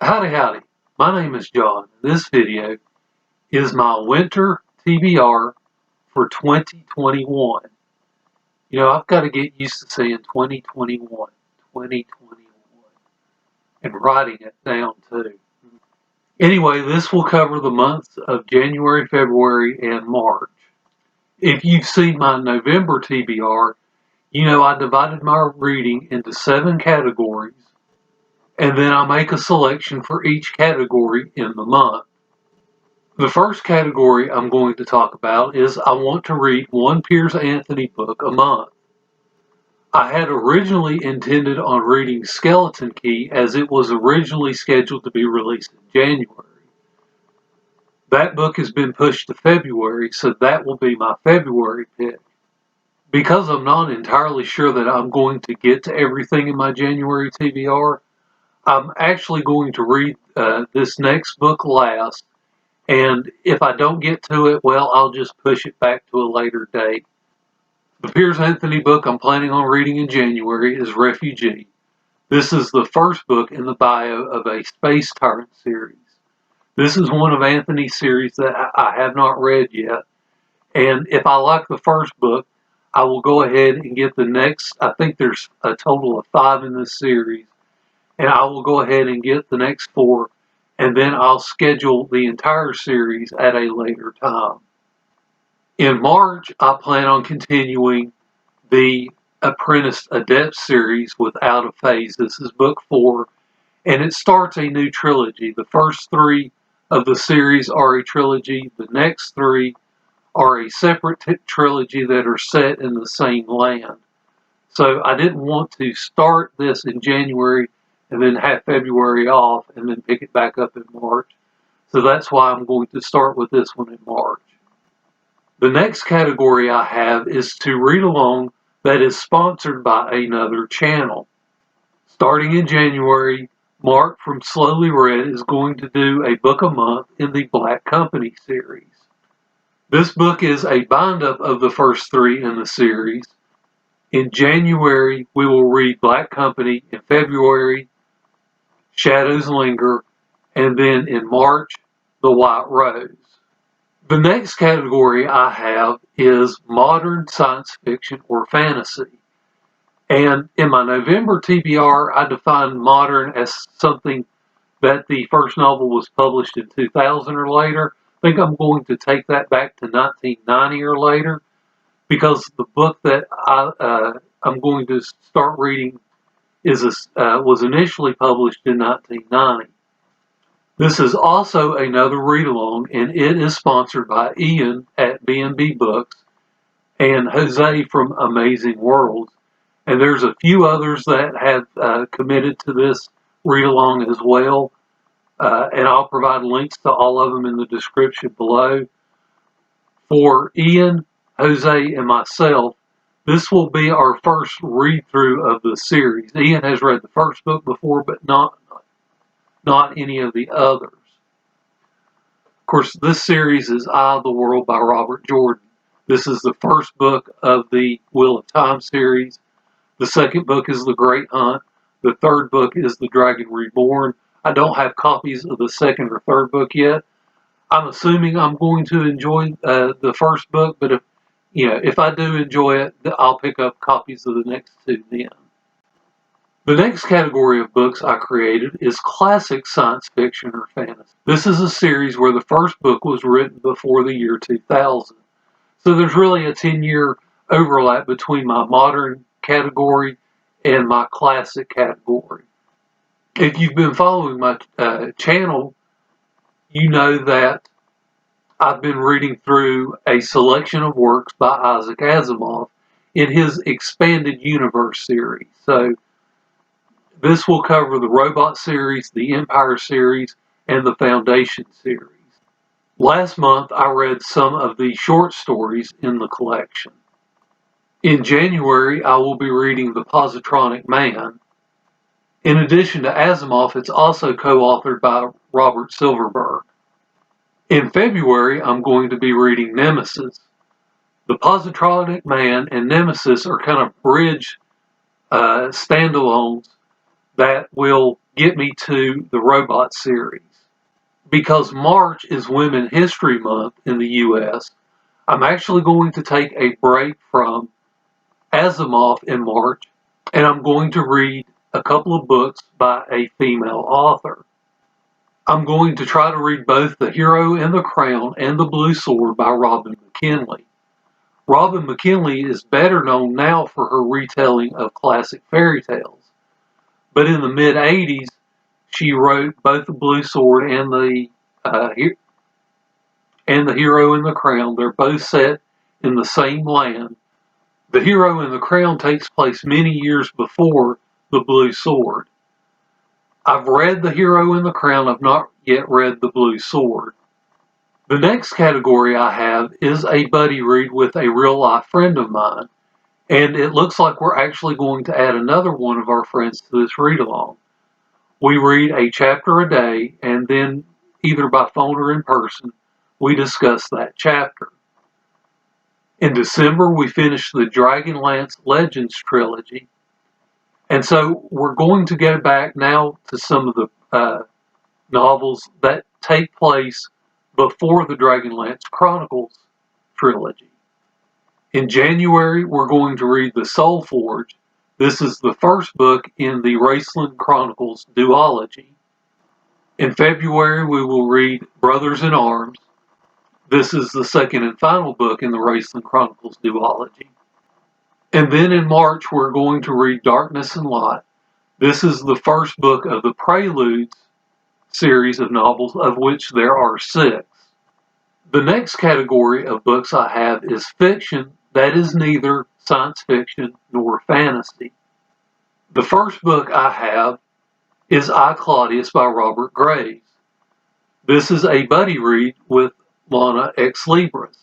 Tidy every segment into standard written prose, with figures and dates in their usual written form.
Howdy howdy, my name is John. This video is my winter TBR for 2021. You know, I've got to get used to saying 2021, and writing it down too. Anyway, this will cover the months of January, February, and March. If you've seen my November TBR, you know I divided my reading into 7 categories, and then I make a selection for each category in the month. The first category I'm going to talk about is I want to read one Piers Anthony book a month. I had originally intended on reading Skeleton Key as it was originally scheduled to be released in January. That book has been pushed to February, so that will be my February pick. Because I'm not entirely sure that I'm going to get to everything in my January TBR, I'm actually going to read this next book last, and if I don't get to it, well, I'll just push it back to a later date. The Piers Anthony book I'm planning on reading in January is Refugee. This is the first book in the bio of a Space Tyrant series. This is one of Anthony's series that I have not read yet, and if I like the first book, I will go ahead and get the next. I think there's a total of 5 in this series, and I will go ahead and get the next 4, and then I'll schedule the entire series at a later time. In March, I plan on continuing the Apprentice Adept series with Out of Phaze. This is book 4, and it starts a new trilogy. The first 3 of the series are a trilogy. The next 3 are a separate trilogy that are set in the same land. So I didn't want to start this in January and then have February off and then pick it back up in March. So that's why I'm going to start with this one in March. The next category I have is to read along that is sponsored by another channel. Starting in January, Mark from Slowly Read is going to do a book a month in the Black Company series. This book is a bind-up of the first 3 in the series. In January, we will read Black Company. In February, Shadows Linger. And then in March, The White Rose. The next category I have is modern science fiction or fantasy. And in my November TBR, I defined modern as something that the first novel was published in 2000 or later. I think I'm going to take that back to 1990 or later, because the book that I'm going to start reading was initially published in 1990. This is also another read-along, and it is sponsored by Ian at B&B Books and Jose from Amazing Worlds. And there's a few others that have committed to this read-along as well. And I'll provide links to all of them in the description below. For Ian, Jose, and myself, this will be our first read-through of the series. Ian has read the first book before, but not any of the others. Of course, this series is Eye of the World by Robert Jordan. This is the first book of the Wheel of Time series. The second book is The Great Hunt. The third book is The Dragon Reborn. I don't have copies of the second or third book yet. I'm assuming I'm going to enjoy the first book, but if I do enjoy it, I'll pick up copies of the next 2 then. The next category of books I created is classic science fiction or fantasy. This is a series where the first book was written before the year 2000. So there's really a 10-year overlap between my modern category and my classic category. If you've been following my channel, you know that I've been reading through a selection of works by Isaac Asimov in his Expanded Universe series. So this will cover the Robot series, the Empire series, and the Foundation series. Last month, I read some of the short stories in the collection. In January, I will be reading The Positronic Man. In addition to Asimov, it's also co-authored by Robert Silverberg. In February, I'm going to be reading Nemesis. The Positronic Man and Nemesis are kind of bridge standalones that will get me to the robot series. Because March is Women's History Month in the US, I'm actually going to take a break from Asimov in March, and I'm going to read a couple of books by a female author. I'm going to try to read both The Hero in the Crown and The Blue Sword by Robin McKinley. Robin McKinley is better known now for her retelling of classic fairy tales, but in the mid-80s, she wrote both The Blue Sword and the Hero in the Crown. They're both set in the same land. The Hero in the Crown takes place many years before The Blue Sword. I've read The Hero in the Crown. I've not yet read The Blue Sword. The next category I have is a buddy read with a real-life friend of mine, and it looks like we're actually going to add another one of our friends to this read-along. We read a chapter a day, and then either by phone or in person, we discuss that chapter. In December, we finished the Dragonlance Legends trilogy, and so we're going to go back now to some of the novels that take place before the Dragonlance Chronicles trilogy. In January, we're going to read The Soul Forge. This is the first book in the Raceland Chronicles duology. In February, we will read Brothers in Arms. This is the second and final book in the Raceland Chronicles duology. And then in March, we're going to read Darkness and Light. This is the first book of the Preludes series of novels, of which there are 6. The next category of books I have is fiction that is neither science fiction nor fantasy. The first book I have is I, Claudius by Robert Graves. This is a buddy read with Lana Ex Libris.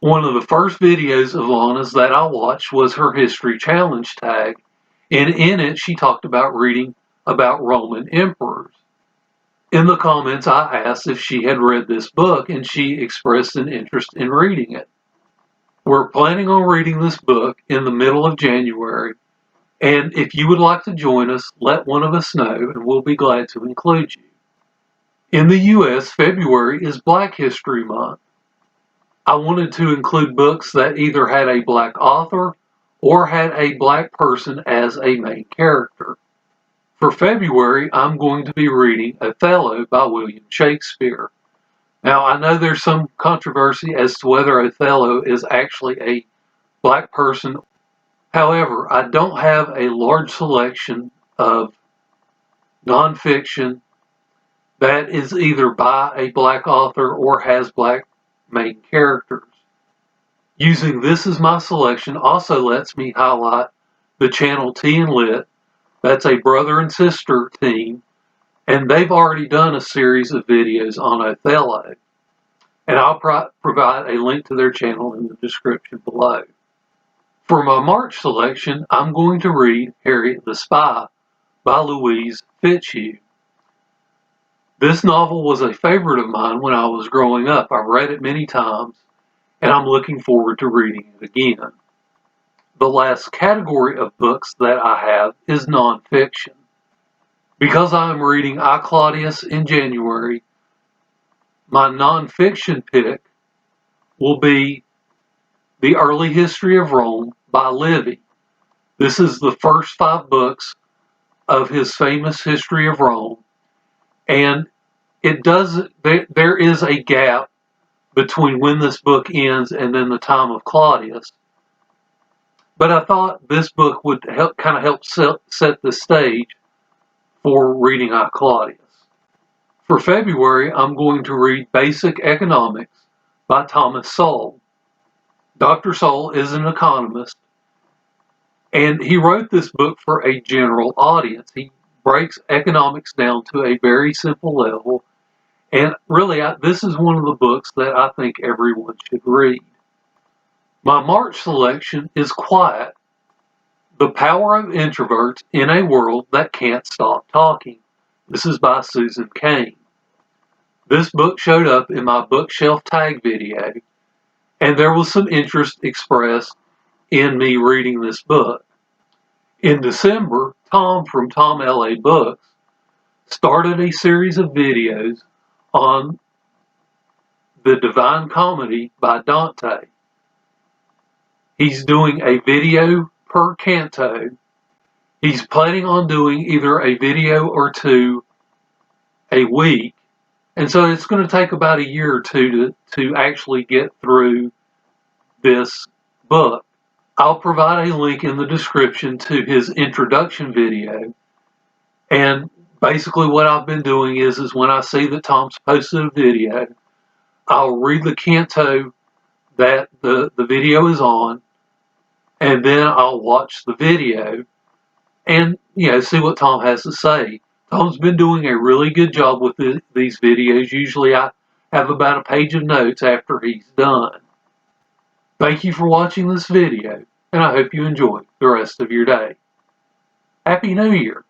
One of the first videos of Lana's that I watched was her History Challenge tag, and in it she talked about reading about Roman emperors. In the comments, I asked if she had read this book, and she expressed an interest in reading it. We're planning on reading this book in the middle of January, and if you would like to join us, let one of us know, and we'll be glad to include you. In the US, February is Black History Month. I wanted to include books that either had a black author or had a black person as a main character. For February, I'm going to be reading Othello by William Shakespeare. Now, I know there's some controversy as to whether Othello is actually a black person. However, I don't have a large selection of nonfiction that is either by a black author or has black main characters. Using this as my selection also lets me highlight the channel T and Lit. That's a brother and sister team, and they've already done a series of videos on Othello. And I'll provide a link to their channel in the description below. For my March selection, I'm going to read Harriet the Spy by Louise Fitzhugh. This novel was a favorite of mine when I was growing up. I've read it many times, and I'm looking forward to reading it again. The last category of books that I have is nonfiction. Because I am reading I, Claudius in January, my nonfiction pick will be The Early History of Rome by Livy. This is the first 5 books of his famous History of Rome, and there is a gap between when this book ends and then the time of Claudius. But I thought this book would help set the stage for reading I, Claudius. For February, I'm going to read Basic Economics by Thomas Sowell. Dr. Sowell is an economist, and he wrote this book for a general audience. He breaks economics down to a very simple level, and really, this is one of the books that I think everyone should read. My March selection is Quiet, The Power of Introverts in a World That Can't Stop Talking. This is by Susan Cain. This book showed up in my bookshelf tag video, and there was some interest expressed in me reading this book. In December, Tom from Tom LA Books started a series of videos on the Divine Comedy by Dante. He's doing a video per canto. He's planning on doing either a video or two a week. And so it's going to take about a year or two to actually get through this book. I'll provide a link in the description to his introduction video. And basically what I've been doing is when I see that Tom's posted a video, I'll read the canto that the video is on, and then I'll watch the video and, see what Tom has to say. Tom's been doing a really good job with these videos. Usually I have about a page of notes after he's done. Thank you for watching this video, and I hope you enjoy the rest of your day. Happy New Year!